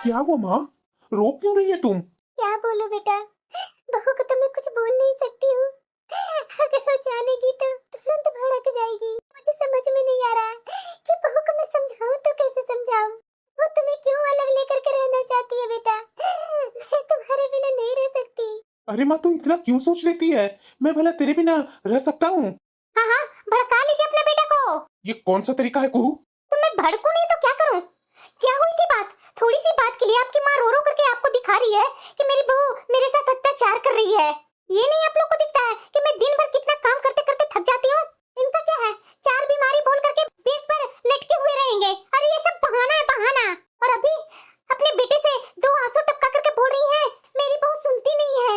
क्या हुआ माँ? रो क्यों रही है तुम? क्या बोलूं बेटा, बहू को तो मैं कुछ बोल नहीं सकती हूँ। अगर वो जानेगी तो तुरंत भड़क जाएगी। मुझे समझ में नहीं आ रहा कि बहू को मैं समझाऊं तो कैसे समझाऊं। वो तुम्हें क्यों अलग लेकर के रहना चाहती है बेटा? मैं तुम्हारे बिना नहीं रह सकती। अरे माँ, तू इतना क्यों सोच लेती है? मैं भला तेरे बिना रह सकता हूँ? हाँ हाँ, भड़का लीजिए अपने बेटे को। ये कौन सा तरीका है कुहू? तो मैं भड़कूं नहीं तो क्या करूं? क्या हुई थी बात? थोड़ी सी बात के लिए आपकी माँ रो रो करके आपको दिखा रही है कि मेरी बहू मेरे साथ अत्याचार कर रही है। ये नहीं आप लोग को दिखता है कि मैं दिन भर कितना काम करते करते थक जाती हूँ? इनका क्या है, चार बीमारी बोल करके पेट पर लटके हुए रहेंगे। अरे ये सब बहाना है, बहाना। और अभी अपने बेटे से दो आंसू टपका करके बोल रही है मेरी बहू सुनती नहीं है।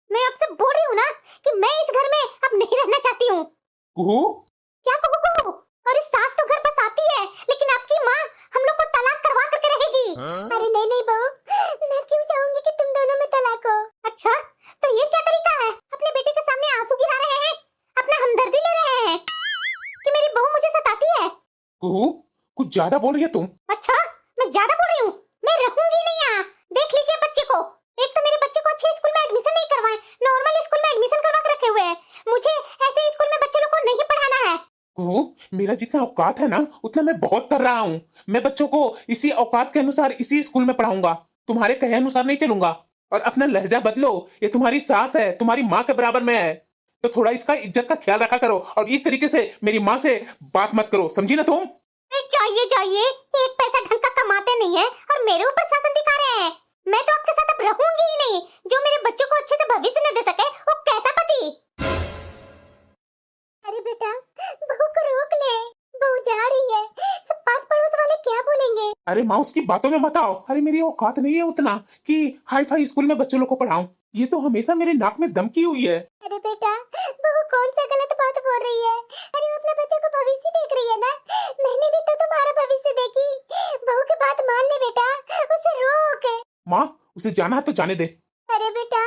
मैं आपसे बोल रही हूँ ना कि मैं इस घर में अब नहीं रहना चाहती हूँ। कुहू? क्या कहूँ? अरे सास तो घर बस आती है, लेकिन आपकी माँ हम लोग को तलाक करवा करके रहेगी। अरे नहीं नहीं बहू, मैं क्यों चाहूंगी कि तुम दोनों में तलाक हो। अच्छा, तो ये क्या तरीका है? अपने बेटे के सामने आंसू गिरा रहे हैं, अपना हमदर्दी ले रहे हैं कि मेरी बहू मुझे सताती है। कुहू, कुछ ज्यादा बोल रही है तुम। अच्छा, मैं ज्यादा बोल रही हूँ? मैं रहूंगी नहीं यहाँ। देख लीजिए बच्चे को। एक तो मेरे बच्चे को अच्छे स्कूल में एडमिशन नहीं करवाए, नॉर्मल स्कूल में एडमिशन करवा के रखे हुए हैं। मुझे ऐसे स्कूल में बच्चे लोग को नहीं पढ़ाना है। कुहू, मेरा जितना औकात है ना उतना मैं बहुत कर रहा हूँ। मैं बच्चों को इसी औकात के अनुसार इसी स्कूल में पढ़ाऊंगा। तुम्हारे कहे अनुसार नहीं चलूंगा। और अपना लहजा बदलो। ये तुम्हारी सास है, तुम्हारी माँ के बराबर में है। तो थोड़ा इसका इज्जत का ख्याल रखा करो और इस तरीके से मेरी माँ से बात मत करो, समझी ना तुम? चाहिए चाहिए, एक पैसा ढंग का कमाते नहीं है और मेरे ऊपर शासन दिखा रहे हैं। मैं तो आपके साथ अब रहूंगी ही नहीं। जो मेरे बच्चों को अच्छे से भविष्य न दे सके वो कैसा पति। अरे बेटा, बहू को रोक ले, बहू जा रही है। सब पास पड़ोस वाले क्या बोलेंगे? अरे माँ, उसकी बातों में मत आओ। अरे मेरी औकात नहीं है उतना कि हाई फाई स्कूल में बच्चों लोग को पढ़ाऊं। ये तो हमेशा मेरे नाक में दम की हुई है। अरे बेटा, बहू कौन सा गलत बात बोल रही है? अरे वो अपने बच्चे को भविष्य देख रही है ना। मैंने भी तो तुम्हारा भविष्य देखी। बहू की बात मान ले बेटा, उसे रोक। माँ, उसे जाना है तो जाने दे। अरे बेटा,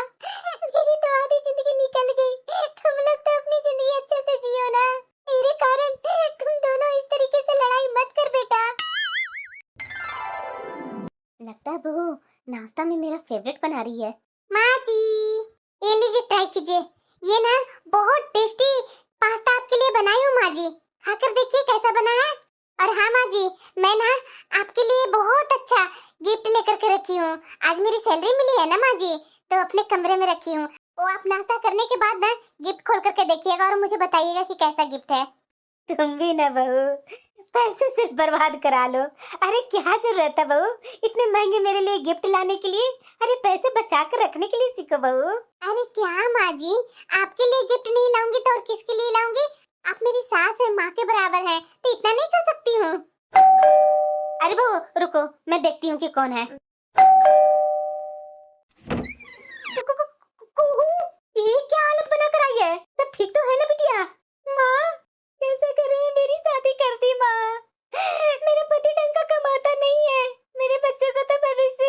मेरी तो आधी जिंदगी निकल गई। तुम लोग तो अपनी जिंदगी अच्छे से जियो ना। मेरे कारण तुम दोनों इस तरीके से लड़ाई मत कर बेटा। लगता है बहू नाश्ता में मेरा फेवरेट बना रही है। माँ जी, ये लीजिए, ट्राई कीजिए। ये ना बहुत टेस्टी पास्ता आपके लिए बनाई हूँ माँ जी। खाकर देखिए कैसा बना है। और हाँ माँ जी, मैं ना आपके लिए बहुत अच्छा गिफ्ट लेकर के रखी हूँ। आज मेरी सैलरी मिली है ना माँ जी, तो अपने कमरे में रखी हूँ। वो आप नाश्ता करने के बाद ना गिफ्ट खोल करके देखिएगा और मुझे बताइएगा कि कैसा गिफ्ट है। तुम भी ना बहू पैसे सिर्फ बर्बाद करा लो। अरे क्या जरूरत है बहू इतने महंगे मेरे लिए गिफ्ट लाने के लिए? अरे पैसे बचा कर रखने के लिए सीखो बहू। अरे क्या माँ जी, आपके लिए गिफ्ट नहीं लाऊंगी तो और किसके लिए लाऊंगी? आप मेरी सास है, माँ के बराबर है, तो इतना नहीं कर सकती हूँ? अरे बहू रुको, मैं देखती हूँ कि कौन है। ये क्या हालत बना कर आई है? सब ठीक तो है ना बिटिया? माँ कैसे करूँ, मेरी शादी कर दी माँ। मेरा पति ढंग का कमाता नहीं है। मेरे बच्चों को तो भविष्य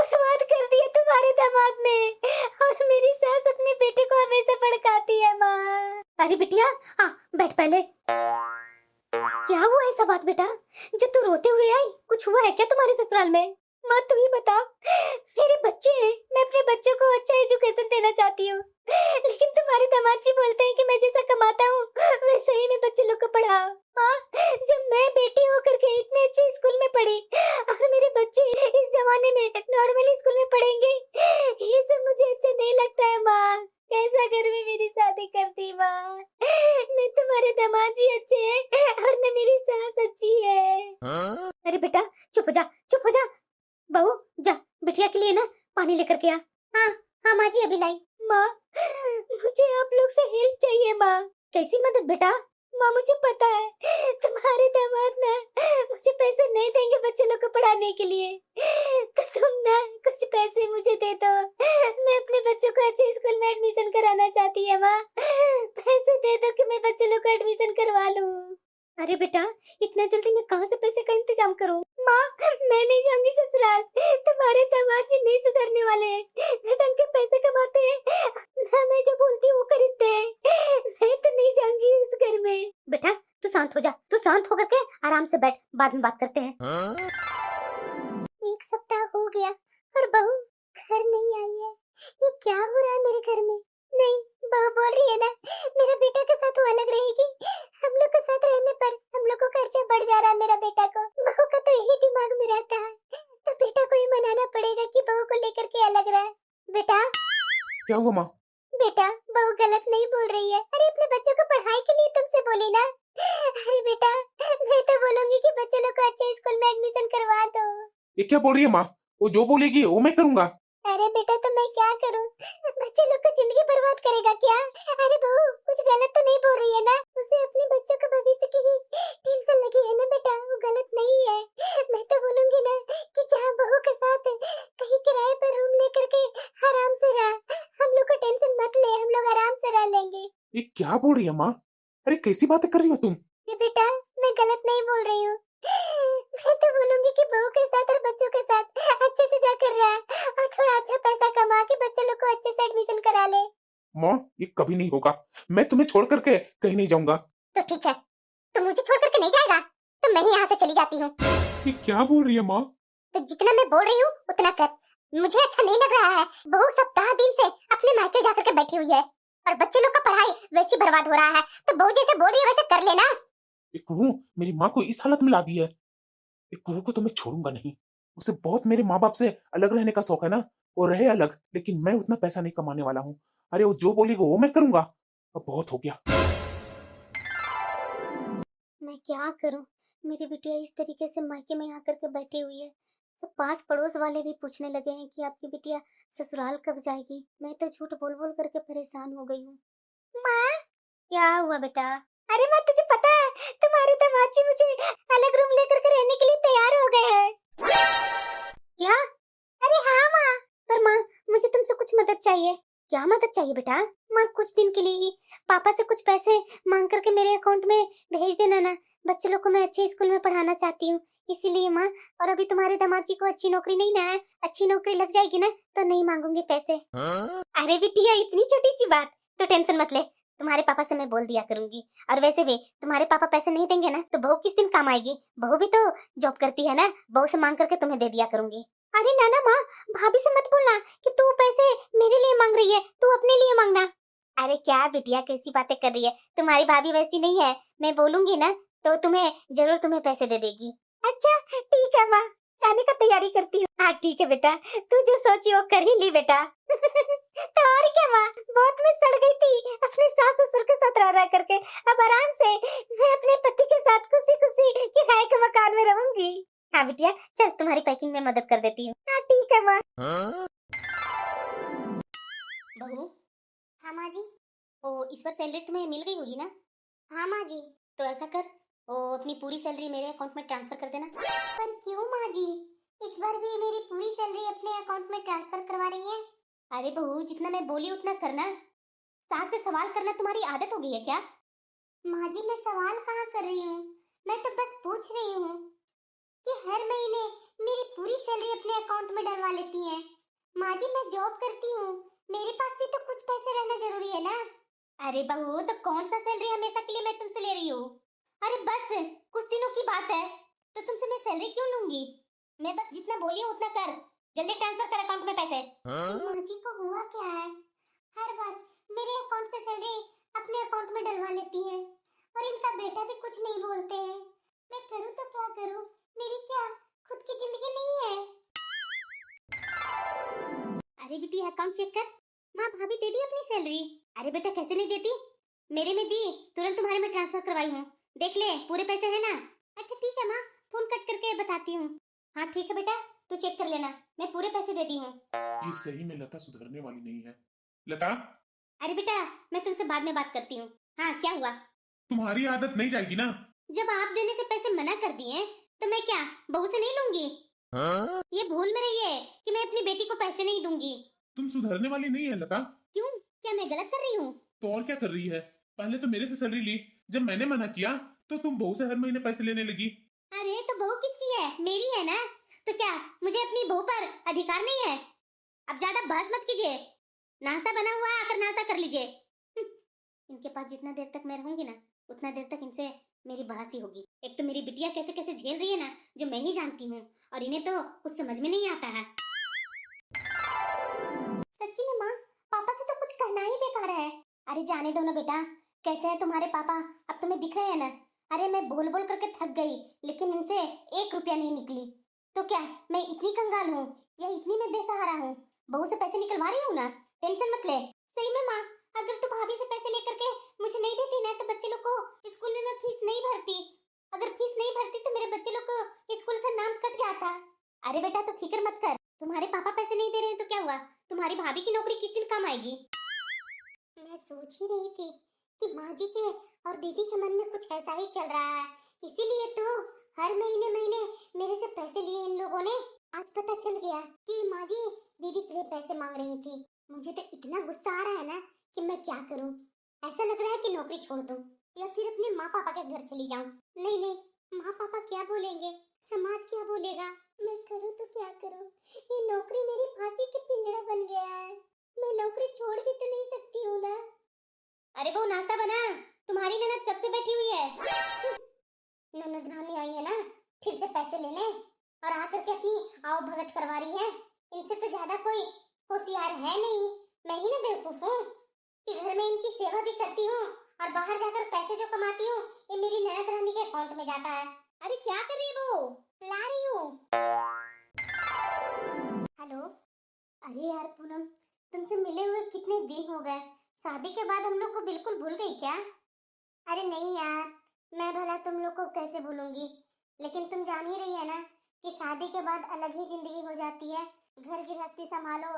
बर्बाद कर दिया तुम्हारे दामाद ने। और मेरी सास अपने बेटे को हमेशा भड़काती है माँ। अरे बिटिया, हाँ बैठ पहले। क्या हुआ ऐसा बात बेटा जो तू रोते हुए आई? कुछ हुआ है क्या तुम्हारे ससुराल में? माँ तू ही बता। मेरे बच्चे हैं, मैं अपने बच्चों को अच्छा एजुकेशन देना चाहती हूँ, लेकिन तुम्हारे दामाद जी बोलते हैं कि मैं जैसा कमाता हूँ वैसे ही मैं बच्चे लोग को पढ़ाओ। माँ, जब मैं बेटी होकर के इतने अच्छे स्कूल में पढ़ी और मेरे बच्चे इस जमाने में नॉर्मल स्कूल में पढ़ेंगे, ये सब मुझे अच्छा नहीं लगता है माँ। कैसा घर में मेरी शादी कर दी माँ। न तुम्हारे दामाद जी अच्छे हैं और न मेरी सास अच्छी है। अरे बेटा चुप हो जा, चुप हो जा। बहू जा बिटिया के लिए ना पानी लेकर के आ। हाँ हाँ माँ जी, अभी लाई। माँ मुझे आप लोग से हेल्प चाहिए माँ। कैसी मदद बेटा? माँ मुझे पता है तुम्हारे दामाद ना मुझे पैसे नहीं देंगे बच्चे लोग को पढ़ाने के लिए, तो तुम ना कुछ पैसे मुझे दे दो। मैं अपने बच्चों को अच्छे स्कूल में एडमिशन कराना चाहती है माँ। पैसे दे दो कि मैं बच्चे लोग को एडमिशन करवा लूँ। अरे बेटा इतना जल्दी मैं कहाँ से पैसे का इंतजाम करूँ? माँ मैं नहीं जाऊंगी ससुराल। तुम्हारे दामाद जी नहीं सुधरने वाले हैं, न ढंग के पैसे कमाते हैं, न मैं जो बोलती हूँ वो खरीदते हैं। मैं तो नहीं जाऊंगी इस घर में। बेटा तू शांत हो जा, तू शांत होकर के आराम से बैठ, बाद में बात करते हैं। एक क्या हो रहा है मेरे घर में? नहीं, बहू बोल रही है ना मेरा बेटा के साथ वो अलग रहेगी। हम लोग के साथ रहने पर हम लोग को खर्चा बढ़ जा रहा है मेरा बेटा को। बहू का तो यही दिमाग में रहता है, तो बेटा को ही मनाना पड़ेगा कि बहू को लेकर के अलग रहे। बेटा क्या हुआ माँ? बेटा, बहू गलत नहीं बोल रही है। अरे अपने बच्चों को पढ़ाई के लिए तुमसे बोली ना। अरे बेटा, मैं तो बोलूंगी कि बच्चे लोग को अच्छे स्कूल में एडमिशन करवा दो। ये क्या बोल रही है माँ? वो जो बोलेगी वो मैं करूंगा। अरे बेटा, तो मैं क्या करूं? बच्चे लोग को जिंदगी बर्बाद करेगा क्या? अरे बहू कुछ गलत तो नहीं बोल रही है ना? उसे अपने बच्चों के भविष्य की ही टेंशन लगी है ना बेटा, वो गलत नहीं है। मैं तो बोलूंगी ना कि जहाँ बहू के साथ कहीं किराए पर रूम लेकर के आराम से रह। हम लोग को टेंशन मत ले, हम लोग आराम से रह लेंगे। ये क्या बोल रही है माँ? अरे कैसी बातें कर रही हो तुम? जी बेटा, मैं गलत नहीं बोल रही हूँ। मैं तो बोलूंगी कि बहू के साथ और बच्चों के साथ अच्छे से जाकर रह और थोड़ा अच्छा पैसा कमा के बच्चे लोग को अच्छे से एडमिशन करा ले। माँ ये कभी नहीं होगा। मैं तुम्हें छोड़ करके कहीं नहीं जाऊंगा। तो ठीक है, तुम मुझे छोड़ करके नहीं जाएगा तो मैं ही यहाँ से चली जाती हूँ। ये क्या बोल रही है माँ? तो जितना मैं बोल रही हूँ उतना कर। मुझे अच्छा नहीं लग रहा है, बहू सप्ताह दिन से अपने मायके जाकर के बैठी हुई है और बच्चे लोग का पढ़ाई वैसे बर्बाद हो रहा है, तो बहू जैसे बोल रही है वैसे कर लेना। ये कुहू मेरी माँ को इस हालत में ला दी है। ये कुहू को तो मैं छोड़ूंगा नहीं। उसे बहुत मेरे माँ बाप से अलग रहने का शौक है ना। वो रहे अलग, लेकिन मैं उतना पैसा नहीं कमाने वाला हूँ। अरे वो जो बोलेगी वो मैं करूंगा। अब बहुत हो गया। मैं क्या करूं? मेरी बिटिया इस तरीके से मायके में आकर के बैठी हुई है। सब पास पड़ोस वाले भी पूछने लगे हैं कि आपकी बिटिया ससुराल कब जाएगी। मैं तो झूठ बोल बोल करके परेशान हो गई हूँ। माँ, क्या हुआ बेटा? अरे माँ, तुझे पता है तुम्हारे दामाद मुझे अलग रूम लेकर के रहने के लिए तैयार हो गए हैं। क्या? अरे हाँ माँ। पर माँ, मुझे तुमसे कुछ मदद चाहिए। क्या मदद चाहिए बेटा? माँ, कुछ दिन के लिए ही पापा से कुछ पैसे मांग करके मेरे अकाउंट में भेज देना ना। बच्चे लोग को मैं अच्छे स्कूल में पढ़ाना चाहती हूँ, इसीलिए माँ। और अभी तुम्हारे दामाद जी को अच्छी नौकरी नहीं ना है, अच्छी नौकरी लग जाएगी ना तो नहीं मांगूंगी पैसे। अरे बिटिया, इतनी छोटी सी बात, तो टेंशन मत ले। तुम्हारे पापा से मैं बोल दिया करूंगी। और वैसे भी तुम्हारे पापा पैसे नहीं देंगे ना तो बहू किस दिन काम आएगी? बहू भी तो जॉब करती है ना, बहू से मांग करके तुम्हें दे दिया करूंगी। अरे नाना माँ, भाभी से मत बोलना कि तू पैसे मेरे लिए मांग रही है, तू अपने लिए मांगना। अरे क्या बिटिया, कैसी बातें कर रही है? तुम्हारी भाभी वैसी नहीं है, मैं बोलूंगी ना तो तुम्हें जरूर तुम्हें पैसे दे देगी। अच्छा ठीक है माँ, जाने का तैयारी करती हूँ। हाँ ठीक है बेटा, तू जो सोची वो कर ही ली बेटा। तो और क्या माँ, बहुत मैं सड़ गई थी अपने सास ससुर के साथ रह करके। अब आराम से मैं अपने पति के साथ खुशी खुशी किराए के मकान में रहूंगी। हाँ बिटिया, चल तुम्हारी पैकिंग में मदद कर देती हूँ। हाँ ठीक है माँ। बहू। हाँ माँ जी। ओ, इस बार सैलरी तुम्हें मिल गई होगी ना? हाँ माँ जी। तो ऐसा कर, ओ अपनी पूरी सैलरी मेरे अकाउंट में ट्रांसफर कर देना। पर क्यों माँ जी? इस बार भी मेरी पूरी सैलरी अपने अकाउंट में ट्रांसफर करवा रही है। अरे बहू, जितना मैं बोली उतना करना। सास से सवाल करना तुम्हारी आदत हो गई है क्या? माँ जी, मैं सवाल कहाँ कर रही हूँ, मैं तो बस पूछ रही हूँ कि हर महीने मेरी पूरी सैलरी अपने अकाउंट में डलवा लेती हैं। माँ जी, मैं जॉब करती हूँ, मेरे पास भी तो कुछ पैसे रहना जरूरी है ना। अरे बहू, तो कौन सा सैलरी हमेशा के लिए मैं तुमसे ले रही हूँ? अरे बस कुछ दिनों की बात है, तो तुमसे मैं सैलरी क्यों लूंगी? मैं बस जितना बोली हूँ उतना कर। जल्दी ट्रांसफर कर अकाउंट में पैसे। माँ जी को हुआ क्या है? हर बार मेरे अकाउंट से सैलरी अपने अकाउंट में डलवा लेती है और इनका बेटा भी कुछ नहीं बोलते हैं। मैं करूँ तो क्या करूँ? मेरी क्या खुद की जिंदगी नहीं है? अरे बेटी, अकाउंट चेक कर। माँ, भाभी दे दी अपनी सैलरी। अरे बेटा, कैसे नहीं देती? मेरे में दी, तुरंत तुम्हारे में ट्रांसफर करवाई हूँ। देख ले, पूरे पैसे हैं ना? अच्छा ठीक है माँ, फोन कट करके बताती हूँ। हाँ ठीक है बेटा, तू चेक कर लेना, मैं पूरे पैसे दे दी हूँ। ये सही में लता सुधरने वाली नहीं है। लता, अरे बेटा, मैं तुमसे बाद में बात करती हूँ। हाँ क्या हुआ? तुम्हारी आदत नहीं जाएगी ना? जब आप देने से पैसे मना कर दिए तो मैं क्या बहू से नहीं लूंगी? ये भूल में रही है कि मैं अपनी बेटी को पैसे नहीं दूंगी। तुम सुधरने वाली नहीं है लता। क्यों, क्या मैं गलत कर रही हूँ? तो और क्या कर रही है? पहले तो मेरे से सैलरी ली, जब मैंने मना किया तो तुम बहू से हर महीने पैसे लेने लगी। अरे तो बहू किसकी है? मेरी है ना। तो क्या मुझे अपनी बहू पर अधिकार नहीं है? अब ज्यादा बहस मत कीजिए। नाश्ता बना हुआ है, आकर नाश्ता कर लीजिए। इनके पास जितना देर तक मैं रहूंगी ना उतना देर तक इनसे मेरी बहस ही होगी। एक तो मेरी बिटिया कैसे कैसे झेल रही है ना, जो मैं ही जानती हूँ, और इन्हें तो कुछ समझ में नहीं आता है। सच्ची में माँ, पापा से तो कुछ कहना ही बेकार है। अरे जाने दो ना बेटा, कैसे हैं तुम्हारे पापा? अब तुम्हें दिख रहे हैं ना? अरे मैं बोल बोल करके थक गई, लेकिन इनसे 1 रुपया नहीं निकली। तो क्या मैं इतनी कंगाल हूँ या इतनी मैं बेसहारा हूँ? बहू से पैसे निकलवा रही हूँ ना, टेंशन मत ले। सही में माँ, अगर तू भाभी से पैसे लेकर के मुझे नहीं देती ना, तो बच्चे लोग को स्कूल में मैं फीस नहीं भरती। अगर फीस नहीं भरती तो मेरे बच्चे लोग को स्कूल से नाम कट जाता। अरे बेटा तो फिक्र मत कर, तुम्हारे पापा पैसे नहीं दे रहे हैं तो क्या हुआ, तुम्हारी भाभी की नौकरी किस दिन काम आएगी। मैं सोच ही रही थी कि माँ जी के और दीदी के मन में कुछ ऐसा ही चल रहा है, इसीलिए तो हर महीने महीने मेरे से पैसे लिए इन लोगों ने। आज पता चल गया कि माँ जी दीदी के लिए पैसे मांग रही थी। मुझे तो इतना गुस्सा आ रहा है ना कि मैं क्या करूं। ऐसा लग रहा है कि नौकरी छोड़ दूं या फिर अपने माँ पापा के घर चली जाऊं। नहीं नहीं, माँ पापा क्या बोलेंगे, समाज क्या बोलेगा, मैं करूं तो क्या करूं। ये नौकरी मेरी फांसी का पिंजरा बन गया है, मैं नौकरी छोड़ भी तो नहीं सकती हूँ ना। अरे वो नाश्ता बना, तुम्हारी ननद कब से बैठी हुई है। ननद रानी आई है ना फिर से पैसे लेने, और आकर के अपनी आओ भगत करवा रही है। इनसे तो ज्यादा कोई होशियार है नहीं, मैं ही ना बेवकूफ हूँ कि घर में इनकी सेवा भी करती हूँ और बाहर जाकर पैसे जो कमाती हूँ ये मेरी ननद रानी के अकाउंट में जाता है। अरे क्या कर रही है वो? ला रही हूँ। हेलो। अरे यार पूनम, तुमसे मिले हुए कितने दिन हो गए, शादी के बाद हम लोग को बिल्कुल भूल गई क्या? अरे नहीं यार, मैं भला तुम लोग को कैसे भूलूंगी, लेकिन तुम जान ही रही है ना कि शादी के बाद अलग ही जिंदगी हो जाती है। घर गृहस्थी संभालो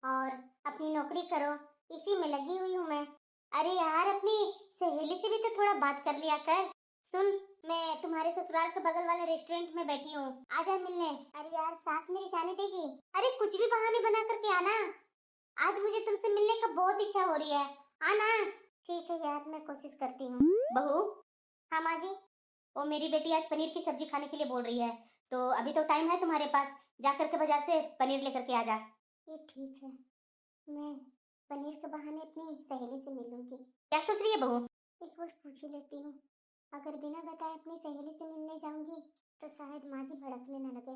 और अपनी नौकरी करो, इसी में लगी हुई हूँ मैं। अरे यार अपनी सहेली से भी तो थोड़ा बात कर लिया कर। सुन, मैं तुम्हारे ससुराल के बगल वाले रेस्टोरेंट में बैठी हूँ, आ जा मिलने। अरे यार सास मेरी जाने देगी? अरे कुछ भी बहाने बना करके आना, आज मुझे तुमसे मिलने का बहुत इच्छा हो रही है, आना। ठीक है यार, मैं कोशिश करती हूँ। बहू। हाँ माँ जी। वो मेरी बेटी आज पनीर की सब्जी खाने के लिए बोल रही है, तो अभी तो टाइम है तुम्हारे पास, जाकर के बाजार से पनीर लेकर के आ जा। ये ठीक है, मैं पनीर के बहाने अपनी सहेली से मिलूंगी। क्या सोच रही है बहू? एक बार पूछ ही लेती हूँ, अगर बिना बताए अपनी सहेली से मिलने जाऊंगी तो शायद माँ जी भड़कने न लगे।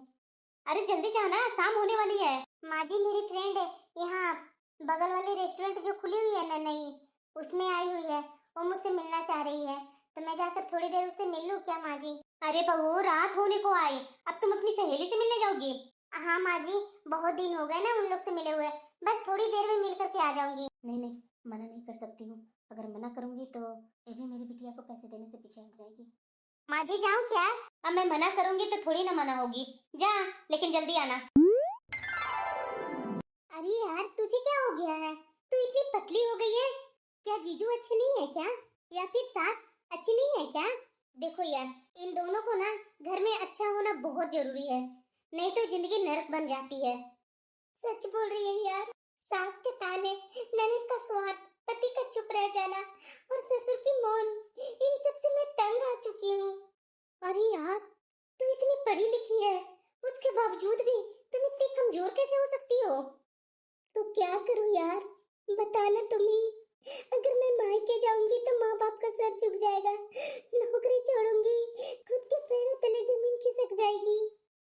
अरे जल्दी जाना, शाम होने वाली है। माँ जी मेरी फ्रेंड है यहाँ बगल वाले रेस्टोरेंट जो खुली हुई है ना नई, उसमें आई हुई है, वो मुझसे मिलना चाह रही है, तो मैं जाकर थोड़ी देर उससे मिल लूं क्या माँ जी? अरे बहू रात होने को आई, अब तुम अपनी सहेली से मिलने जाओगी? हाँ माँ जी, बहुत दिन हो गए ना उन लोग से मिले हुए, बस थोड़ी देर में मिल करके आ जाऊंगी। नहीं नहीं, मना नहीं कर सकती हूँ, अगर मना करूंगी तो ये भी मेरी बिटिया को पैसे देने से पीछे हट जाएगी। माँ जी जाऊँ क्या? अब मैं मना करूंगी तो थोड़ी ना मना होगी, जा लेकिन जल्दी आना। अरे यार तुझे क्या हो गया है, तू इतनी पतली हो गई है, क्या जीजू अच्छे नहीं है क्या, या फिर सास अच्छी नहीं है क्या? देखो यार, इन दोनों को ना घर में अच्छा होना बहुत जरूरी है, नहीं तो जिंदगी नरक बन जाती है। सच बोल रही है यार, सास के ताने, ननद का स्वार्थ, पति का चुप रह जाना और ससुर की मौन, इन सब से मैं तंग आ चुकी हूँ। अरे यार, तू इतनी पढ़ी लिखी है, उसके बावजूद भी तुम इतनी कमजोर कैसे हो सकती हो? तो क्या करूं यार, बताना तुम ही। अगर मैं मायके जाऊंगी तो माँ बाप का सर झुक जाएगा, नौकरी छोड़ूंगी खुद के पैरों तले जमीन खिसक जाएगी।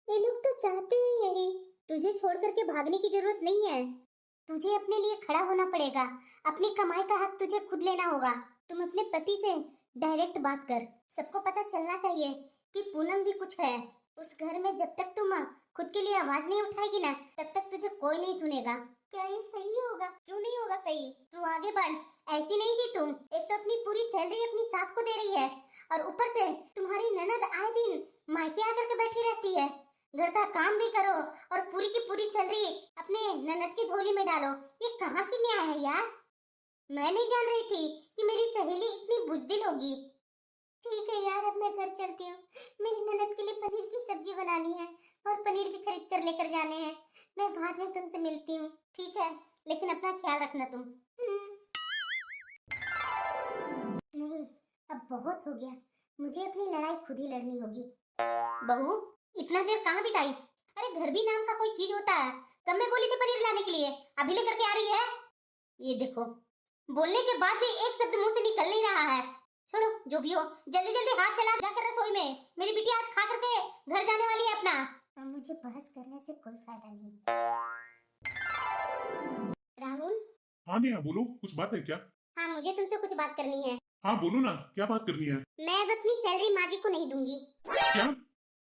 ये लोग तो चाहते हैं यही, तुझे छोड़ करके भागने की जरूरत नहीं है, तुझे अपने लिए खड़ा होना पड़ेगा, अपनी कमाई का हक तुझे खुद लेना होगा। तुम अपने पति से डायरेक्ट बात कर, सबको पता चलना चाहिए कि पूनम भी कुछ है उस घर में। जब तक तुम खुद के लिए आवाज नहीं उठाएगी ना, तब तक तुझे कोई नहीं सुनेगा। क्या ये सही होगा? क्यों नहीं होगा सही, तू आगे बढ़। ऐसी नहीं थी तुम, एक तो अपनी पूरी सैलरी अपनी सास को दे रही है और ऊपर से तुम्हारी ननद आए दिन मायके आकर के बैठी रहती है। घर का काम भी करो और पूरी की पूरी सैलरी अपने ननद की झोली में डालो, ये कहाँ की न्याय है यार? मैं नहीं जान रही थी कि मेरी सहेली इतनी बुजदिल होगी। ठीक है यार, अब मैं घर चलती हूँ, मेरी ननद के लिए पनीर की सब्जी बनानी है और पनीर भी खरीद कर लेकर जाने हैं। मैं बाद में तुमसे मिलती हूँ, ठीक है? लेकिन अपना ख्याल रखना तुम। नहीं, अब बहुत हो गया, मुझे अपनी लड़ाई खुद ही लड़नी होगी। बहू, इतना देर कहाँ बिताई? अरे घर भी नाम का कोई चीज होता है, कब मैं बोली थी पनीर लाने के लिए, अभी लेकर के आ रही है। ये देखो, बोलने के बाद भी एक शब्द मुंह से निकल नहीं रहा है। छोड़ो जो भी हो, जल्दी जल्दी हाथ चला जाकर रसोई में, मेरी बिटिया आज खा करके घर जाने वाली है अपना। अब मुझे बहस करने से कोई फायदा नहीं। राहुल, हाँ नेहा बोलो, कुछ बात है क्या? हाँ, मुझे तुमसे कुछ बात करनी है। हाँ बोलो ना, क्या बात करनी है? मैं अब अपनी सैलरी माँ जी को नहीं दूंगी। क्या?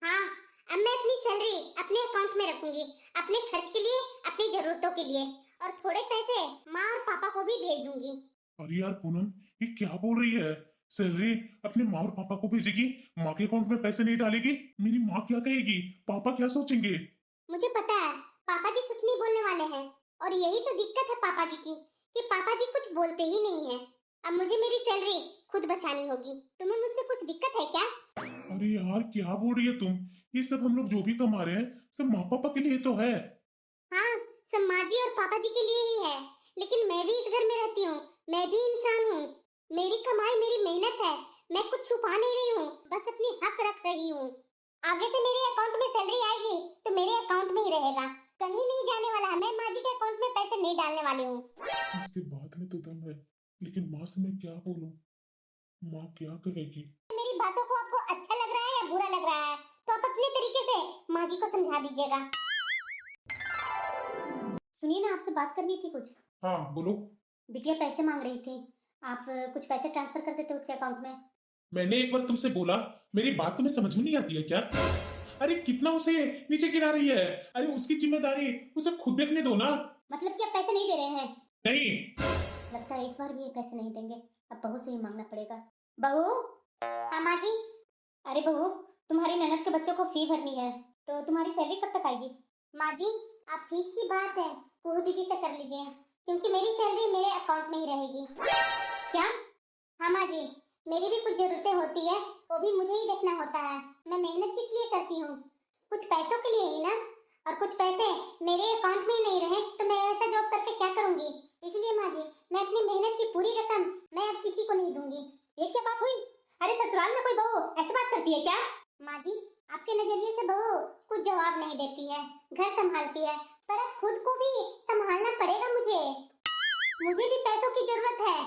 हाँ, अब मैं अपनी सैलरी अपने अकाउंट में रखूंगी, अपने खर्च के लिए, अपनी जरूरतों के लिए, और थोड़े पैसे माँ और पापा को भी भेज दूंगी। अरे यार पूनम, ये क्या बोल रही है? सैलरी अपने माँ और पापा को भेजेगी, माँ के अकाउंट में पैसे नहीं डालेगी? मेरी माँ क्या कहेगी, पापा क्या सोचेंगे? मुझे पता है पापा जी कुछ नहीं बोलने वाले हैं, और यही तो दिक्कत है पापा जी की, कि पापा जी कुछ बोलते ही नहीं है। अब मुझे मेरी सैलरी खुद बचानी होगी। तुम्हें मुझसे कुछ दिक्कत है क्या? अरे यार क्या बोल रही है तुम? ये सब हम लोग जो भी कमा रहे हैं सब माँ पापा के लिए तो है। हाँ, सब माँ जी और पापा जी के लिए ही है, लेकिन मैं भी इस घर में रहती हूँ, मैं भी इंसान हूँ। मेरी कमाई मेरी मेहनत है, मैं कुछ छुपा नहीं रही हूँ, बस अपनी हक रख रही हूँ। आगे से मेरे अकाउंट में सैलरी आएगी तो मेरे अकाउंट में ही रहेगा, कहीं नहीं जाने वाला है। मैं माँ जी के अकाउंट में पैसे नहीं डालने वाली हूँ। इसके बात में तो दम है, लेकिन माँ से मैं क्या बोलूं? माँ क्या कहेगी? मेरी बातों को आपको अच्छा लग रहा है या बुरा लग रहा है, तो आप अपने तरीके से माँ जी को समझा दीजिएगा। सुनिए ना, आपसे बात करनी थी कुछ। हाँ बोलो। बिटिया पैसे मांग रही थी, आप कुछ पैसे ट्रांसफर कर देते उसके अकाउंट में। मैंने एक बार तुमसे बोला, मेरी बात तुम्हें समझ में नहीं आती है क्या? अरे कितना उसे नीचे गिरा रही है? अरे उसकी जिम्मेदारी उसे खुद देखने दो ना। मतलब कि आप पैसे नहीं दे रहे हैं? नहीं। लगता है इस बार भी ये पैसे नहीं देंगे, अब बहू से ही मांगना पड़ेगा। बहू। हाँ माँ जी। अरे बहू, तुम्हारी ननद के बच्चों को फी भरनी है, तो तुम्हारी सैलरी कब तक आएगी? माँ जी, आप फीस की बात है कुहू दीदी से कर लीजिए, क्योंकि मेरी सैलरी मेरे अकाउंट में ही रहेगी। क्या? हाँ माँ जी, मेरी भी कुछ जरूरतें होती है, वो भी मुझे ही देखना होता है। मैं मेहनत किस लिए करती हूँ? कुछ पैसों के लिए ही ना। और कुछ पैसे मेरे अकाउंट में ही नहीं रहे तो मैं ऐसा जॉब करके क्या करूंगी? इसलिए माँ जी, मैं अपनी मेहनत की पूरी रकम मैं अब किसी को नहीं दूंगी। ये क्या बात हुई? अरे ससुराल में कोई बहू ऐसे बात करती है क्या? माँ जी, आपके नजरिए से बहू कुछ जवाब नहीं देती है, घर संभालती है, पर अब खुद को भी संभालना पड़ेगा मुझे। मुझे भी पैसों की जरूरत है।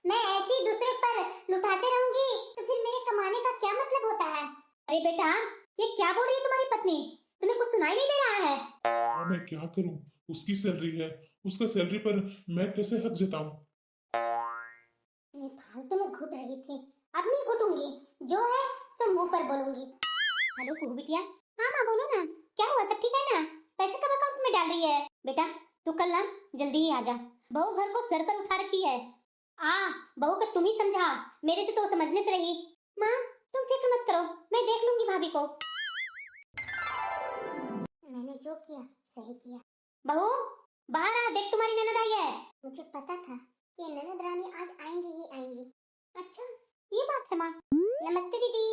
मैं ऐसे ही दूसरे पर लुटाते रहूंगी तो फिर मेरे कमाने का क्या मतलब होता है? अरे बेटा, ये क्या बोल रही है तुम्हारी पत्नी? तुम्हें कुछ सुनाई नहीं दे रहा है? हाँ मैं क्या करूं, उसकी सैलरी है, उसका सैलरी पर मैं कैसे हक जताऊं? मैं फालतू में घुट रही थी, अब नहीं घुटूंगी, जो है सो मुंह पर बोलूंगी। हेलो कुहू बिटिया। हाँ माँ बोलो ना, क्या हुआ, सब ठीक है ना? पैसे कब अकाउंट में डाल रही है? बेटा तू कल ना जल्दी ही आ जा, बहू घर को सर पर उठा रखी है। बहू को तुम ही समझा, मेरे से तो समझने से रही। माँ तुम फिक्र मत करो, मैं देख लूंगी भाभी को। मैंने जो किया सही किया। बहू बाहर आ, देख तुम्हारी ननद आई है। मुझे पता था कि ननद रानी आज आएंगी ही आएंगी। अच्छा ये बात है माँ। नमस्ते दीदी।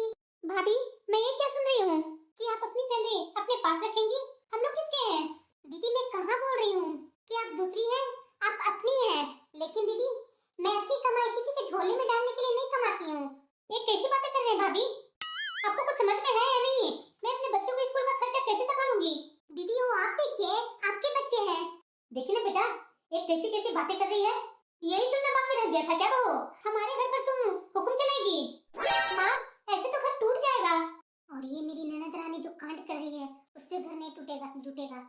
भाभी मैं ये क्या सुन रही हूँ कि आप अपनी सैलरी अपने पास रखेंगी? हम लोग किसके हैं? दीदी मैं कहाँ बोल रही हूँ कि आप दूसरी हैं, आप अपनी हैं। लेकिन दीदी मैं अपनी कमाई किसी के झोले में डालने के लिए नहीं कमाती हूँ। ये कैसी बातें कर रहे हैं भाभी? आपको कुछ समझ में है या नहीं? मैं अपने बच्चों के स्कूल का खर्चा कैसे संभालूंगी? दीदी वो आप देखिए, आपके बच्चे हैं। देखिए ना बेटा, ये कैसी कैसी बातें कर रही है, यही सुनना बाकी रह गया था क्या बहू? हमारे घर पर तुम हुक्म चलाएगी? माँ ऐसे तो घर टूट जाएगा। और ये मेरी ननद रानी जो कांड कर रही है, उससे घर नहीं टूटेगा जुटेगा।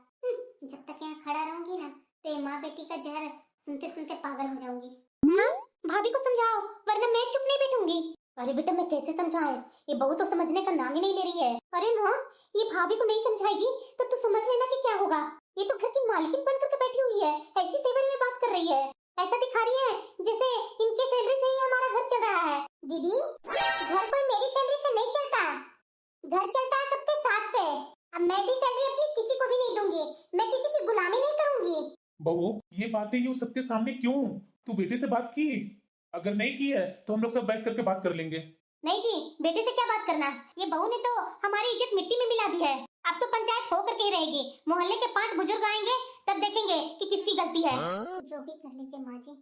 जब तक यहाँ खड़ा रहूंगी ना तो ये माँ बेटी का जहर सुनते सुनते पागल हो जाऊंगी। माँ भाभी को समझाओ, वरना मैं चुप नहीं बैठूंगी। अरे बेटा मैं कैसे समझाऊं, ये बहू तो समझने का नाम ही नहीं ले रही है। अरे माँ ये भाभी को नहीं समझाएगी तो तू समझ लेना कि क्या होगा। ये तो घर की मालकिन बन करके बैठी हुई है, ऐसी तेवर में बात कर रही है, ऐसा दिखा रही है जैसे इनके सैलरी से ही हमारा घर चल रहा है। दीदी घर कोई मेरी सैलरी से नहीं चलता, घर चलता है सबके साथ से। अब मैं भी सैलरी अपनी किसी को भी नहीं दूंगी, मैं किसी की गुलामी नहीं करूंगी। बहू ये बातें यूं सबके सामने क्यों? तू बेटे से बात की? अगर नहीं की है तो हम लोग सब बैठ करके बात कर लेंगे। नहीं जी, बेटे से क्या बात करना, ये बहू ने तो हमारी इज्जत मिट्टी में मिला दी है। अब तो पंचायत हो करके ही रहेगी, मोहल्ले के 5 बुजुर्ग आएंगे तब देखेंगे कि किसकी गलती है। जो भी कर लीजिए माँ जी,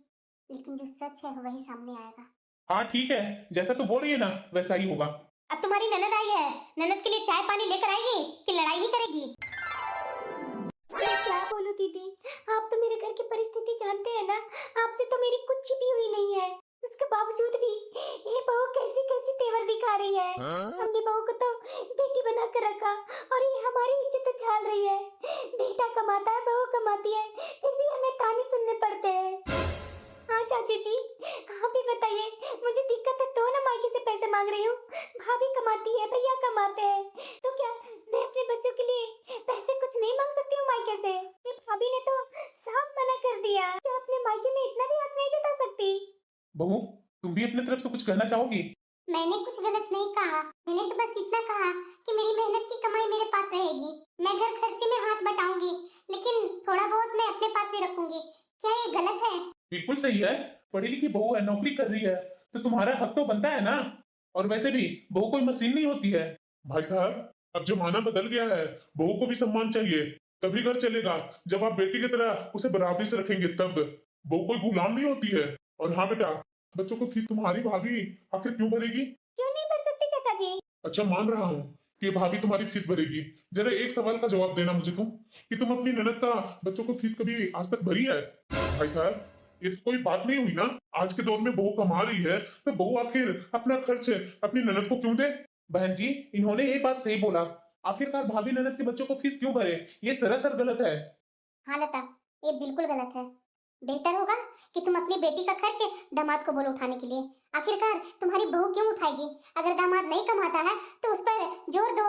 लेकिन जो सच है वही सामने आएगा। हाँ ठीक है, जैसा तू बोल रही है ना वैसा ही होगा। अब तुम्हारी ननद आई है, ननद के लिए चाय पानी लेकर आएगी कि लड़ाई ही करेगी? मैं क्या बोलूं दीदी, आप तो मेरे घर की परिस्थिति जानते हैं ना, आपसे तो मेरी कुछ छिपी हुई नहीं है। उसके बावजूद भी ये बहू कैसी कैसी तेवर दिखा रही है। हमने बहू को तो बेटी बना कर रखा और ये हमारी इज्जत उछाल रही है। बेटा कमाता है, बहू कमाती है, फिर भी हमें ताने सुनने पड़ते हैं। बहू, तुम भी अपने तरफ से कुछ कहना चाहोगी? मैंने कुछ गलत नहीं कहा। मैंने तो बस इतना कहा कि मेरी मेहनत की कमाई मेरे पास रहेगी। मैं घर खर्चे में हाथ बटाऊंगी, लेकिन थोड़ा बहुत मैं अपने पास भी रखूंगी। क्या ये गलत है? बिल्कुल सही है। पढ़ी लिखी बहू है, नौकरी कर रही है, तो तुम्हारा हक तो बनता है ना। और वैसे भी बहू कोई मशीन नहीं होती है। भाई साहब, अब जमाना बदल गया है। बहू को भी सम्मान चाहिए, तभी घर चलेगा। जब आप बेटी की तरह उसे बराबरी से रखेंगे तब। बहू कोई गुलाम नहीं होती है। और हाँ बेटा, बच्चों को फीस तुम्हारी भाभी आखिर क्यों भरेगी? क्यों नहीं भर सकती चाचा जी? अच्छा, मान रहा हूँ कि भाभी तुम्हारी फीस भरेगी। जरा एक सवाल का जवाब देना मुझे तुम, कि तुम अपनी ननद का बच्चों को फीस कभी आज तक भरी है? भाई साहब, ये तो कोई बात नहीं हुई ना। आज के दौर में बहू कमा रही है, तो बहू आखिर अपना खर्च अपनी ननद को क्यों दे? बहन जी, इन्होंने ये बात सही बोला। आखिरकार भाभी ननद के बच्चों को फीस क्यों भरे? ये सरासर गलत है। हाँ लता, ये बिल्कुल गलत है। बेहतर होगा कि तुम अपनी बेटी का खर्च दामाद को बोलो उठाने के लिए। आखिरकार तुम्हारी बहू क्यों उठाएगी? अगर दामाद नहीं कमाता है तो उस पर जोर दो।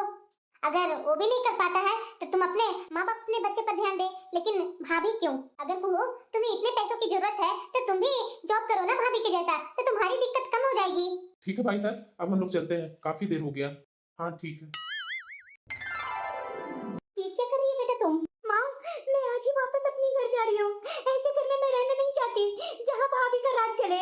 अगर वो भी नहीं कर पाता है तो तुम अपने माँ बाप अपने बच्चे पर ध्यान दे। लेकिन भाभी क्यों? अगर बहू तुम्हें इतने पैसों की जरूरत है तो तुम भी जॉब करो ना भाभी के जैसा, तो तुम्हारी दिक्कत कम हो जाएगी। ठीक है भाई साहब, अब हम लोग चलते हैं, काफी देर हो गया। हाँ ठीक है। ये क्या कर रही है बेटा तुम? माँ, मैं आज ही वापस अपने घर जा रही हूँ। ऐसे घर में मैं रहना नहीं चाहती जहाँ भाभी का राज चले।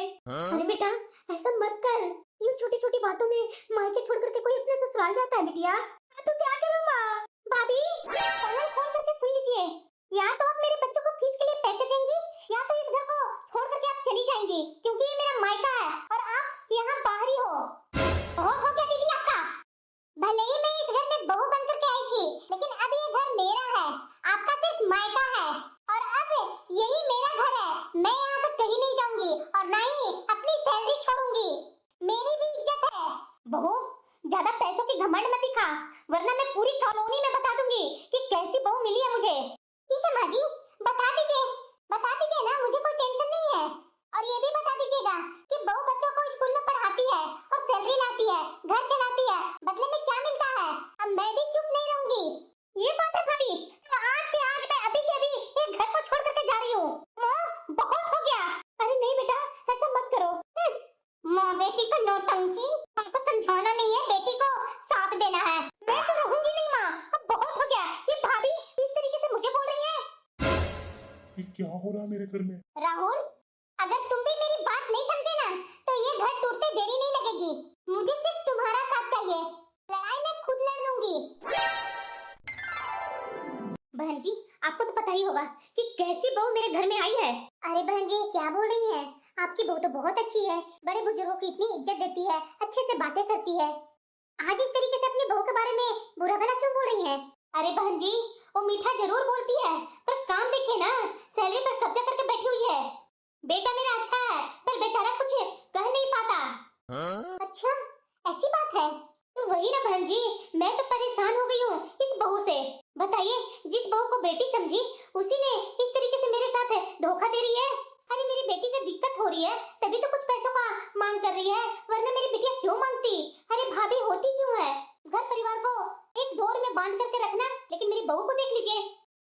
अरे बेटा, ऐसा मत कर। यूँ छोटी छोटी बातों में मायके छोड़ करके कोई अपने ससुराल जाता है बिटिया? तो क्या करूँ माँ? भाभी, कान खोल करके सुन लीजिए। या तो आप मेरे बच्चों को फीस के लिए पैसे देंगी, या तो इस घर को छोड़ करके आप चली जाएंगी, क्योंकि ये मेरा मायका है और आप यहाँ बाहरी हो। बहुत हो गया दीदी आपका। भले ही मैं इस घर में बहू बन करके आई थी, लेकिन अब ये घर मेरा है। आपका सिर्फ मायका है, और अब यही मेरा घर है। मैं यहाँ से कहीं नहीं जाऊंगी और ना ही अपनी सैलरी छोड़ूंगी। मेरी भी इज्जत है। बहू, ज्यादा पैसों की घमंड मत दिखा, वरना मैं पूरी कॉलोनी में बता दूंगी कि कैसी बहू मिली है मुझे। ठीक है माँ जी, बता दीजिए ना, मुझे कोई टेंशन नहीं है। और ये भी बता दीजिएगा कि बहू बच्चों को स्कूल में पढ़ाती है और सैलरी लाती है, घर चलाती है, बदले में क्या मिलता है? अब मैं भी चुप नहीं रहूंगी। ये बात है भाभी, तो आज के आज मैं अभी के अभी ये घर को छोड़ करके जा रही हूँ। माँ, बहुत हो गया। अरे नहीं बेटा, ऐसा मत करो। माँ बेटी का नौटंकी, हमको समझाना नहीं है, बेटी को साथ देना है। मैं तो रहूंगी नहीं माँ, अब बहुत हो गया। ये भाभी इस तरीके से मुझे बोल रही है। ये क्या हो रहा है मेरे घर में? राहुल, अगर तुम भी मेरी बात नहीं समझे ना, तो ये घर टूटते देरी नहीं लगेगी। मुझे सिर्फ तुम्हारा साथ चाहिए। लड़ाई मैं खुद लड़ लूंगी। बहन जी, आपको तो पता ही होगा कि कैसी बहू मेरे घर में आई है। अरे बहन जी, क्या बोल रही हैं? आपकी बहू तो बहुत अच्छी है, बड़े बुजुर्गों की इतनी इज्जत देती है, अच्छे से बातें करती है। आज इस तरीके से अपनी बहू के बारे में बुरा भला क्यों बोल रही हैं? अरे बहन जी, वो मीठा जरूर बोलती है, पर काम देखे ना, सैलरी पर कब्जा करके बैठी हुई है। बेटा मेरा अच्छा है, पर बेचारा कुछ कह नहीं पाता। अच्छा, ऐसी बात है? तो वही ना बहन जी, मैं तो परेशान हो गई हूँ इस बहू से। बताइए, जिस बहू को बेटी समझी, उसी ने इस तरीके से मेरे साथ धोखा दे रही है। अरे मेरी बेटी को दिक्कत हो रही है, तभी तो कुछ पैसों का मांग कर रही है, वरना मेरी बिटिया क्यों मांगती? अरे भाभी होती क्यों है? घर परिवार को एक डोर में बांध करके रखना, लेकिन मेरी बहू को देख लीजिए।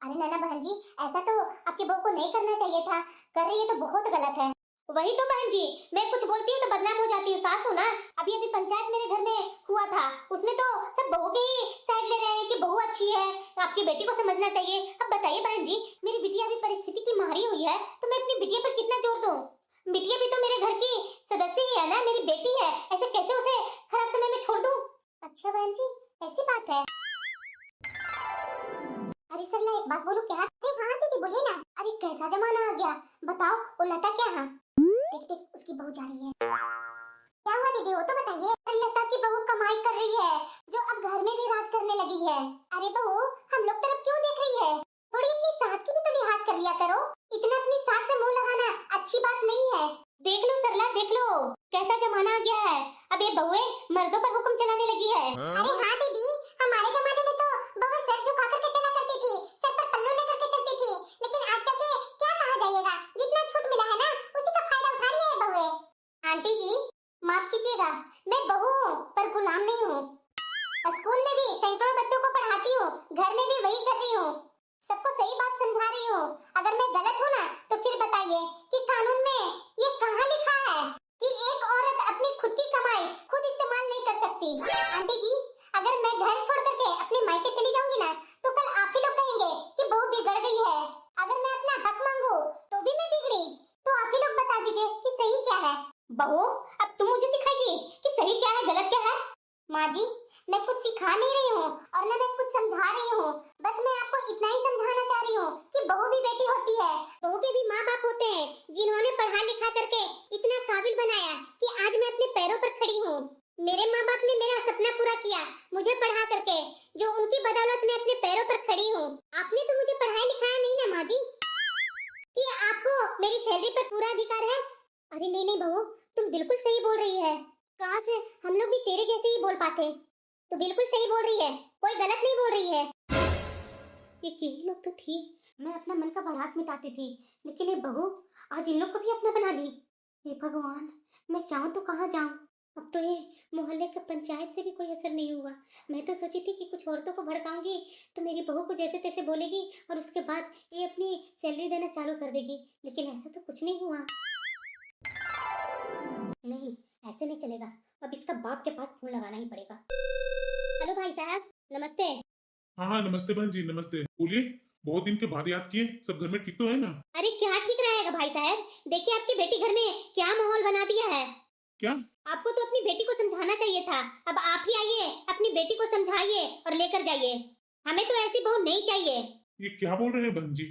अरे नैना बहन जी, ऐसा तो आपकी बहू को नहीं करना चाहिए था। कर रही है तो बहुत गलत है। वही तो बहन जी, मैं कुछ बोलती हूँ तो बदनाम हो जाती हूँ। सास हो ना, अभी अभी पंचायत मेरे घर में हुआ था, उसमें तो सब बहू की ही साइड ले रहे हैं कि बहू अच्छी है, आपकी बेटी को समझना चाहिए। अब बताइए बहन जी, मेरी बिटिया अभी परिस्थिति की मारी हुई है, तो मैं अपनी बिटिया पर कितना जोर दूं? बिटिया भी तो मेरे घर की सदस्य ही है ना, मेरी बेटी है, ऐसे कैसे उसे खराब समय में छोड़ दूं? अच्छा बहन जी, ऐसी बात है। अरे सरला, एक बात बोलूं क्या? हाँ दीदी बोलिए ना। अरे कैसा जमाना आ गया, बताओ वो लता क्या है? देख देख, उसकी बहू जा रही है। क्या हुआ दीदी, वो तो बताइए। अरे लता की बहू कमाई कर रही है, जो अब घर में भी राज करने लगी है। अरे बहू, हम लोग तरफ क्यों देख रही है? थोड़ी अपनी सास की भी तो लिहाज कर लिया करो। इतना अपनी सास पे मुंह लगाना अच्छी बात नहीं है। देख लो सरला, देख लो कैसा जमाना आ गया है। अब ये बहुएं मर्दों पर हुक्म चलाने लगी है। अरे हाँ दीदी, हमारे जमाने में तो बहू सर झुका करके चला करती थी, सर पर पल्लू लेकर के चलती थी। लेकिन आजकल के क्या कहा जाइएगा, जितना छूट मिला है ना, उसी का फायदा उठा रही है बहुएं। आंटी जी माफ कीजिएगा, मैं बहू हूँ पर गुलाम नहीं हूँ। स्कूल में भी सैकड़ों बच्चों को पढ़ाती हूँ, घर में भी वही कर रही हूँ। जी कि आपको मेरी सैलरी पर पूरा अधिकार है? अरे नहीं नहीं बहू, तुम बिल्कुल सही बोल रही है। काश हम लोग भी तेरे जैसे ही बोल पाते। तो बिल्कुल सही बोल रही है, कोई गलत नहीं बोल रही है। ये यही लोग तो थी, मैं अपना मन का भड़ास मिटाती थी, लेकिन ये बहू आज इन लोग को भी अपना बना ली। हे भगवान, मैं चाहूँ तो कहाँ जाऊँ? अब तो ये मोहल्ले के पंचायत से भी कोई असर नहीं हुआ। मैं तो सोची थी कि कुछ औरतों को भड़काऊंगी तो मेरी बहू को जैसे तैसे बोलेगी और उसके बाद ये अपनी सैलरी देना चालू कर देगी, लेकिन ऐसा तो कुछ नहीं हुआ। नहीं, ऐसे नहीं चलेगा। अब इसका बाप के पास फोन लगाना ही पड़ेगा। हेलो भाई साहब, नमस्ते। हाँ हाँ, नमस्ते बहन जी, नमस्ते। बोलिए, बहुत दिन के बाद याद किए। सब घर में ठीक तो है ना? अरे क्या ठीक रहेगा भाई साहब, देखिए आपकी बेटी घर में क्या माहौल बना दिया है। क्या? आपको तो अपनी बेटी को समझाना चाहिए था। अब आप ही आइए, अपनी बेटी को समझाइए और लेकर जाइए। हमें तो ऐसी बहू नहीं चाहिए। ये क्या बोल रहे हैं बहन जी?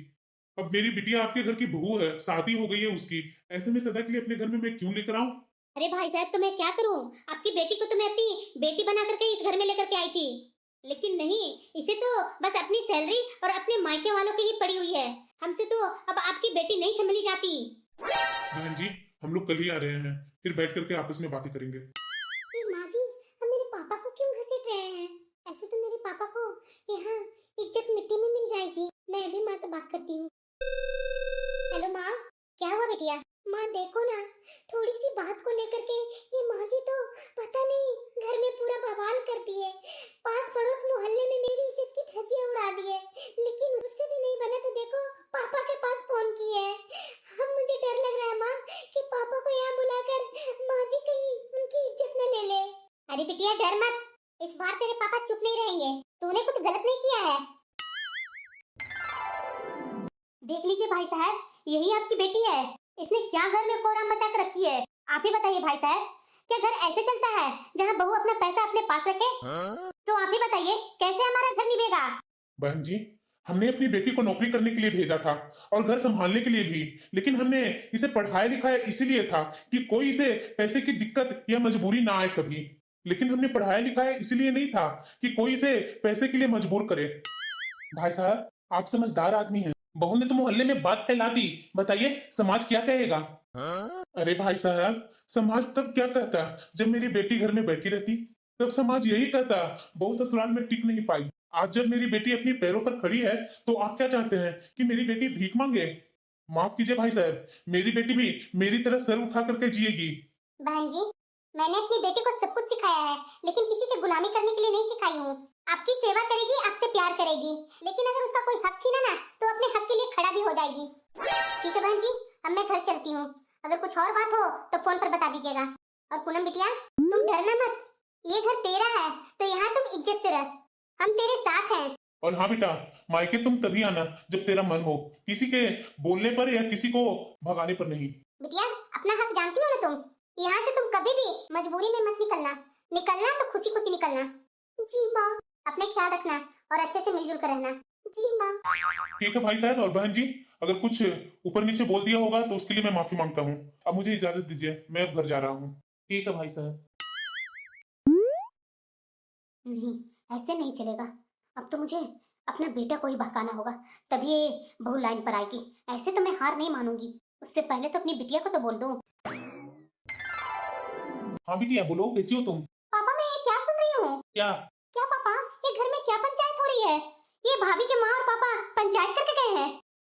अब मेरी बिटिया आपके घर की बहू है, शादी हो गई है उसकी। ऐसे में सदा के लिए अपने घर में मैं क्यों लेकर आऊं? अरे भाई साहब, तो मैं क्या करूं? आपकी बेटी को तो मैं अपनी बेटी बना करके इस घर में लेकर के आई थी, लेकिन नहीं, इसे तो बस अपनी सैलरी और अपने मायके वालों की ही पड़ी हुई है। हमसे तो अब आपकी बेटी नहीं संभली जाती। बहन जी, हम लोग कल ही आ रहे हैं, फिर बैठ करके आपस में बातें करेंगे। माँ जी, अब मेरे पापा को क्यों घसीट रहे हैं? ऐसे तो मेरे पापा को यहाँ इज्जत मिट्टी में मिल जाएगी। मैं अभी माँ से बात करती हूँ। हेलो माँ, क्या हुआ बेटिया? माँ देखो ना, थोड़ी सी बात को लेकर के ये माँ जी तो पता नहीं घर में पूरा बवाल कर दिए। पास पड़ोस मोहल्ले में मेरी इज्जत की धज्जियां उड़ा दिए, लेकिन उससे भी नहीं बना तो देखो पापा के पास फोन किए। अब मुझे डर लग रहा है माँ कि पापा को यहाँ बुलाकर माँ जी कहीं उनकी इज्जत न ले ले। अरे बिटिया डर मत, इस बार तेरे पापा चुप नहीं रहेंगे। तूने कुछ गलत नहीं किया है। देख लीजिए भाई साहब, यही आपकी बेटी है। इसने क्या घर में कोहराम मचा कर रखी है? आप ही बताइए भाई साहब, क्या घर ऐसे चलता है जहाँ बहू अपना पैसा अपने पास रखे? तो आप ही बताइए, कैसे हमारा घर निभेगा? बहन जी, हमने अपनी बेटी को नौकरी करने के लिए भेजा था और घर संभालने के लिए भी, लेकिन हमने इसे पढ़ाया लिखाया इसीलिए था कि कोई इसे पैसे की दिक्कत या मजबूरी ना आए कभी। लेकिन हमने पढ़ाया लिखाया इसलिए नहीं था कि कोई इसे पैसे के लिए मजबूर करे। भाई साहब, आप समझदार आदमी हैं। बहू ने तो मोहल्ले में बात फैला दी, बताइए समाज क्या कहेगा? अरे भाई साहब, समाज तब क्या कहता जब मेरी बेटी घर में बैठी रहती? तब समाज यही कहता बहू ससुराल में टिक नहीं पाई। आज जब मेरी बेटी अपने पैरों पर खड़ी है तो आप क्या चाहते हैं कि मेरी बेटी भीख मांगे? माफ कीजिए भाई साहब, मेरी बेटी भी मेरी तरह सर उठा करके जिएगी। बहन जी, मैंने अपनी बेटी को सब कुछ सिखाया है, लेकिन किसी की गुलामी करने के लिए नहीं सिखाई हूँ। आपकी सेवा करेगी, आपसे प्यार करेगी, लेकिन अगर उसका कोई हक छीना ना तो अपने हक के लिए खड़ा भी हो जाएगी। ठीक है बहन जी, अब मैं घर चलती हूँ। अगर कुछ और बात हो तो फोन पर बता दीजिएगा। और पूनम बिटिया, तुम डरना मत, ये घर तेरा है तो यहाँ तुम इज्जत से रह। हम तेरे साथ हैं। और हाँ बेटा, मायके तुम तभी आना जब तेरा मन हो, किसी के बोलने पर या किसी को भगाने पर नहीं। बिटिया, अपना हक जानती हो ना तुम? यहाँ से तुम कभी भी मजबूरी में मत निकलना। निकलना तो खुशी खुशी निकलना। जी माँ। अपने ख्याल रखना और अच्छे से मिलजुल कर रहना। जी माँ। ठीक है भाई साहब। और बहन जी, अगर कुछ ऊपर नीचे बोल दिया होगा तो उसके लिए मैं माफी मांगता हूँ। अब मुझे इजाजत दीजिए, मैं अब घर जा रहा हूँ। ठीक है भाई साहब। नहीं, ऐसे नहीं चलेगा। अब तो मुझे अपना बेटा को ही बहकाना होगा, तभी ये बहू लाइन पर आएगी। ऐसे तो मैं हार नहीं मानूंगी। उससे पहले तो अपनी बिटिया को तो बोल दूं। हाँ बिटिया, बोलो, कैसी हो तुम? पापा, मैं ये क्या सुन रही हूँ? क्या? क्या पापा, ये घर में क्या पंचायत हो रही है? ये भाभी के माँ और पापा पंचायत करके गए हैं।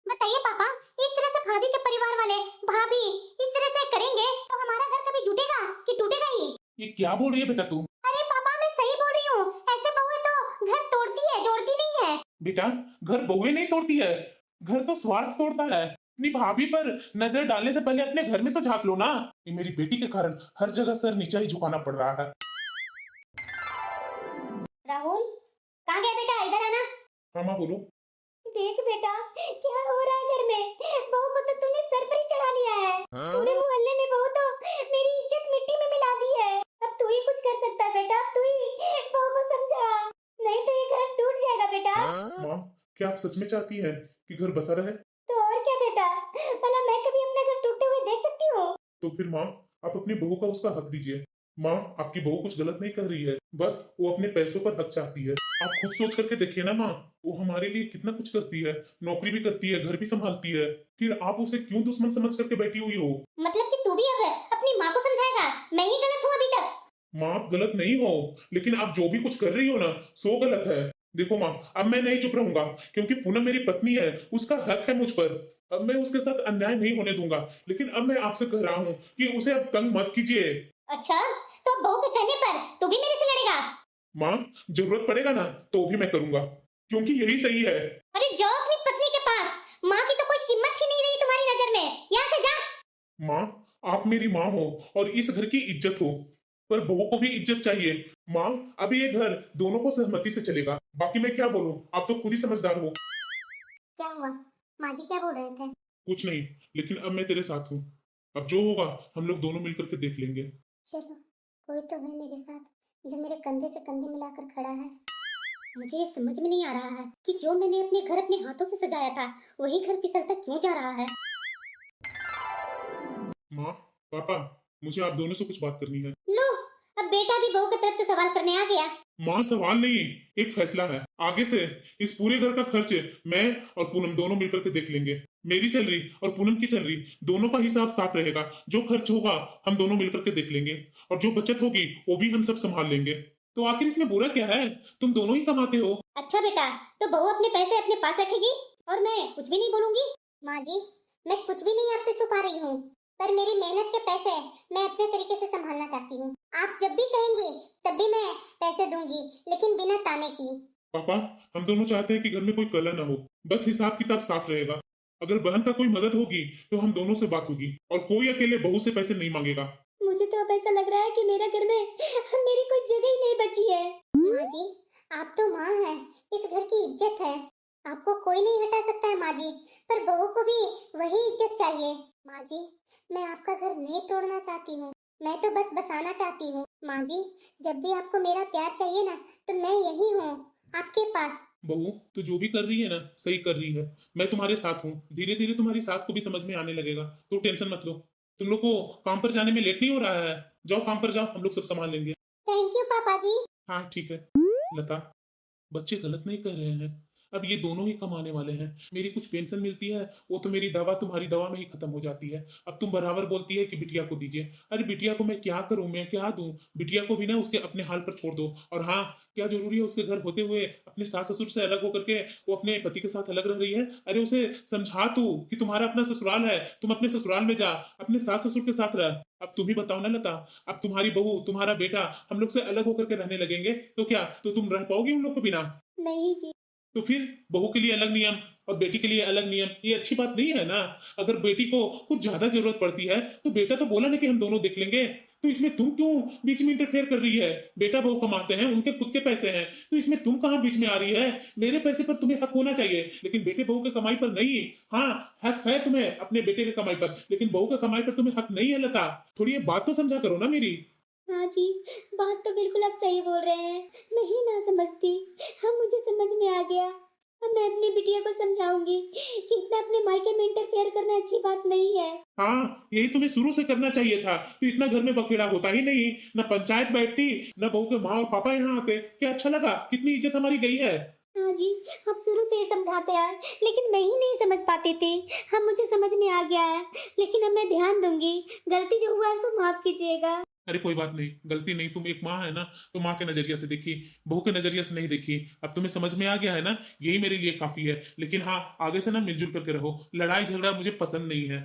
बताइए पापा, इस तरह से भाभी के परिवार वाले भाभी इस तरह से करेंगे तो हमारा घर कभी जुटेगा कि टूटेगा ही? ये क्या बोल रही है बेटा तुम? अरे पापा, मैं सही बोल रही हूँ। ऐसे बहुएं तो घर तोड़ती है, जोड़ती नहीं है। बेटा, घर बहुएं नहीं तोड़ती है, घर तो स्वार्थ तोड़ता है। अपनी भाभी पर नजर डालने से पहले अपने घर में तो झांक लो ना। ये मेरी बेटी के कारण हर जगह सर नीचा ही झुकाना पड़ रहा है। राहुल, कहाँ गया बेटा? इधर आना। हाँ माँ, बोलो। देख बेटा, क्या हो रहा है घर में? बहू को तो तूने सर पर ही चढ़ा लिया है। पूरे मोहल्ले में बहू तो मेरी इज्जत मिट्टी में मिला दी है। अब तू ही कुछ कर सकता है बेटा, तू ही बहू को समझा, नहीं तो ये घर टूट जाएगा बेटा। माँ, क्या आप सच में चाहती हैं कि घर बसा रहे? तो और क्या बेटा, भला मैं कभी अपना घर टूटते हुए देख सकती हूँ? तो फिर माँ, आप अपनी बहू का उसका हक दीजिए। माँ, आपकी बहू कुछ गलत नहीं कर रही है, बस वो अपने पैसों पर हक चाहती है। आप खुद सोच करके देखिए ना माँ, वो हमारे लिए कितना कुछ करती है, नौकरी भी करती है, घर भी संभालती है, फिर आप उसे क्यों दुश्मन समझ करके बैठी हुई हो? मतलब कि तू भी अब अपनी माँ को समझाएगा? मैं ही गलत हूँ अभी तक? माँ, आप गलत नहीं हो, लेकिन आप जो भी कुछ कर रही हो ना, सो गलत है। देखो माँ, अब मैं नहीं चुप रहूंगा, क्योंकि पूनम मेरी पत्नी है, उसका हक है मुझ पर। अब मैं उसके साथ अन्याय नहीं होने दूंगा, लेकिन अब मैं आपसे कह रहा हूँ कि उसे अब तंग मत कीजिए। अच्छा, तो बहू के कहने पर तू भी मेरे से लड़ेगा? माँ, जरूरत पड़ेगा ना तो भी मैं करूंगा, क्योंकि यही सही है। अरे जाओ अपनी पत्नी के पास। माँ की तो कोई कीमत ही नहीं रही तुम्हारी नजर में। यहाँ से जा। माँ, आप मेरी माँ हो और इस घर की इज्जत हो, पर बहू को भी इज्जत चाहिए। माँ, अभी ये घर दोनों को सहमति से चलेगा, बाकी मैं क्या बोलूँ, आप तो खुद ही समझदार हो। क्या हुआ? माँ जी क्या बोल रहे थे? कुछ नहीं, लेकिन अब मैं तेरे साथ हूँ। अब जो होगा हम लोग दोनों मिलकर के देख लेंगे। चलो, कोई तो है मेरे साथ जो मेरे कंधे से कंधे मिलाकर खड़ा है। मुझे ये समझ में नहीं आ रहा है कि जो मैंने अपने घर अपने हाथों से सजाया था, वही घर फिसलता क्यों जा रहा है। माँ, पापा, मुझे आप दोनों से कुछ बात करनी है। लो, अब बेटा भी बहू की तरफ से सवाल करने आ गया। माँ, सवाल नहीं, एक फैसला है। आगे से इस पूरे घर का खर्च मैं और पूनम दोनों मिलकर के देख लेंगे। मेरी सैलरी और पूनम की सैलरी दोनों का हिसाब साफ रहेगा। जो खर्च होगा हम दोनों मिलकर के देख लेंगे, और जो बचत होगी वो भी हम सब संभाल लेंगे। तो आखिर इसमें बुरा क्या है? तुम दोनों ही कमाते हो। अच्छा बेटा, तो बहू अपने पैसे अपने पास रखेगी और मैं कुछ भी नहीं बोलूंगी? माँ जी, मैं कुछ भी नहीं आपसे छुपा रही हूँ, पर मेरी मेहनत के पैसे मैं अपने तरीके से संभालना चाहती हूँ। आप जब भी कहेंगी तब भी मैं पैसे दूंगी, लेकिन बिना ताने की। पापा, हम दोनों चाहते हैं कि घर में कोई कलह ना हो, बस हिसाब किताब साफ रहेगा। अगर बहन का कोई मदद होगी तो हम दोनों से बात होगी, और कोई अकेले बहू से पैसे नहीं मांगेगा। मुझे तो अब ऐसा लग रहा है कि मेरा घर में मेरी कोई जगह ही नहीं बची है। माँ जी, आप तो माँ हैं, इस घर की इज्जत है, आपको कोई नहीं हटा सकता है माँ जी, पर बहू को भी वही इज्जत चाहिए। माँ जी, मैं आपका घर नहीं तोड़ना चाहती हूँ, मैं तो बस बसाना चाहती हूँ। माँ जी, जब भी आपको मेरा प्यार चाहिए ना, तो मैं यही हूँ आपके पास। बहू, तू जो भी कर रही है ना, सही कर रही है। मैं तुम्हारे साथ हूँ, धीरे धीरे तुम्हारी सास को भी समझ में आने लगेगा। तू टेंशन मत लो। तुम लोग को काम पर जाने में लेट नहीं हो रहा है? जाओ काम पर जाओ, हम लोग सब संभाल लेंगे। थैंक यू पापा जी। हाँ ठीक है। लता, बच्चे गलत नहीं कर रहे हैं। अब ये दोनों ही कमाने वाले हैं। मेरी कुछ पेंशन मिलती है, वो तो मेरी दवा तुम्हारी दवा में ही खत्म हो जाती है। अब तुम बराबर बोलती है कि बिटिया को दीजिए। अरे बिटिया को मैं क्या करूं, मैं क्या दूं? बिटिया को भी ना उसके अपने हाल पर छोड़ दो। और हाँ, क्या जरूरी है उसके घर होते हुए अपने सास ससुर से अलग होकर के वो अपने पति के साथ अलग रह रही है? अरे उसे समझा तू कि तुम्हारा अपना ससुराल है, तुम अपने ससुराल में जा, अपने सास ससुर के साथ रह। अब तुम ही बताओ ना लता, अब तुम्हारी बहू तुम्हारा बेटा हम लोग से अलग होकर के रहने लगेंगे तो क्या तो तुम रह पाओगी उन लोग के बिना? नहीं जी। तो फिर बहू के लिए अलग नियम और बेटी के लिए अलग नियम, ये अच्छी बात नहीं है ना। अगर बेटी को कुछ ज्यादा जरूरत पड़ती है तो बेटा तो बोला ना कि हम दोनों देख लेंगे। तो इसमें तुम क्यों बीच में इंटरफेयर कर रही है? बेटा बहू कमाते हैं, उनके खुद के पैसे हैं, तो इसमें तुम कहाँ बीच में आ रही है? मेरे पैसे पर तुम्हें हक होना चाहिए, लेकिन बेटे बहू के कमाई पर नहीं। हाँ, हक है तुम्हें अपने बेटे के कमाई पर, लेकिन बहू के कमाई पर तुम्हें हक नहीं है। लता, थोड़ी ये बात तो समझा करो ना मेरी। हाँ जी, बात तो बिल्कुल आप सही बोल रहे हैं, मैं ही ना समझती। हाँ, मुझे समझ में आ गया। अब मैं अपनी बिटिया को समझाऊंगी कि इतना अपने मायके में इंटरफेयर करना अच्छी बात नहीं है। हाँ, यही तुम्हें शुरू से करना चाहिए था, तो इतना घर में बखेड़ा होता ही नहीं। न पंचायत बैठती, न बहू के माँ और पापा यहाँ आते। क्या अच्छा लगा? कितनी इज्जत हमारी गई है। हाँ जी, आप शुरू से ही समझाते आए, लेकिन मैं ही नहीं समझ पाती थी। हाँ, मुझे समझ में आ गया है, लेकिन अब मैं ध्यान दूंगी। गलती जो हुआ है सो माफ कीजिएगा। अरे कोई बात नहीं, गलती नहीं, तुम एक माँ है ना, तो माँ के नजरिए से देखी, बहू के नजरिए से नहीं देखी। अब तुम्हें समझ में आ गया है ना, यही मेरे लिए काफी है। लेकिन हाँ, आगे से ना मिलजुल करके रहो, लड़ाई झगड़ा मुझे पसंद नहीं है।